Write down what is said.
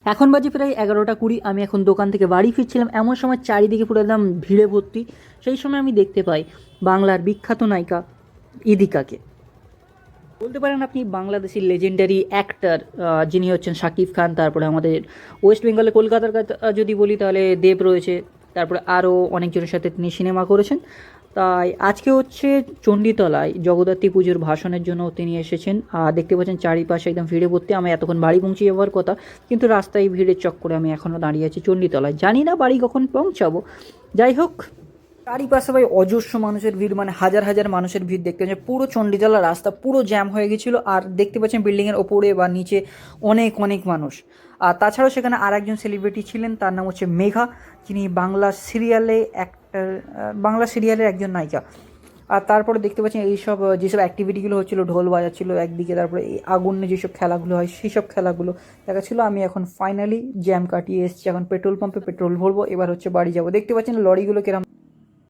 এখন বাজে প্রায় 11টা 20। আমি এখন দোকান থেকে বাড়ি ফিরছিলাম, এমন সময় চারিদিকে পুরো একদম ভিড়ে ভর্তি। সেই সময় আমি দেখতে পাই বাংলার বিখ্যাত নায়িকা ইদিকাকে। বলতে পারেন আপনি বাংলাদেশের লেজেন্ডারি অ্যাক্টর, যিনি হচ্ছেন শাকিব খান। তারপরে আমাদের ওয়েস্ট বেঙ্গলে কলকাতার কথা যদি বলি তাহলে দেব রয়েছে। তারপরে আরও অনেকজনের সাথে তিনি সিনেমা করেছেন। তাই আজকে হচ্ছে চণ্ডীতলায় জগদ্ধাত্রী পুজোর ভাষণের জন্য তিনি এসেছেন। আর দেখতে পাচ্ছেন চারিপাশে একদম ভিড়ে ভর্তি। আমি এতক্ষণ বাড়ি পৌঁছে যাওয়ার কথা, কিন্তু রাস্তায় ভিড়ের চক্করে আমি এখনও দাঁড়িয়ে আছি চণ্ডীতলায়। জানি না বাড়ি কখন পৌঁছাবো। যাই হোক, চারিপাশে ভাই অজস্র মানুষের ভিড়, মানে হাজার হাজার মানুষের ভিড় দেখতে পাচ্ছেন। পুরো চণ্ডীতলা রাস্তা পুরো জ্যাম হয়ে গেছিলো। আর দেখতে পাচ্ছেন বিল্ডিংয়ের ওপরে বা নিচে অনেক অনেক মানুষ। আর তাছাড়াও সেখানে আর একজন সেলিব্রিটি ছিলেন, তার নাম হচ্ছে মেঘা, যিনি বাংলা সিরিয়ালের একজন নায়িকা। আর তারপরে দেখতে পাচ্ছেন এইসব যেসব অ্যাক্টিভিটিগুলো হচ্ছিলো, ঢোল বাজাচ্ছিলো একদিকে, তারপরে এই আগুনে যেসব খেলাগুলো হয় সেই সব খেলাগুলো দেখাচ্ছিলো। আমি এখন ফাইনালি জ্যাম কাটিয়ে এসেছি, এখন পেট্রোল পাম্পে পেট্রোল ভরবো, এবার হচ্ছে বাড়ি যাবো। দেখতে পাচ্ছেন লরিগুলো কিরম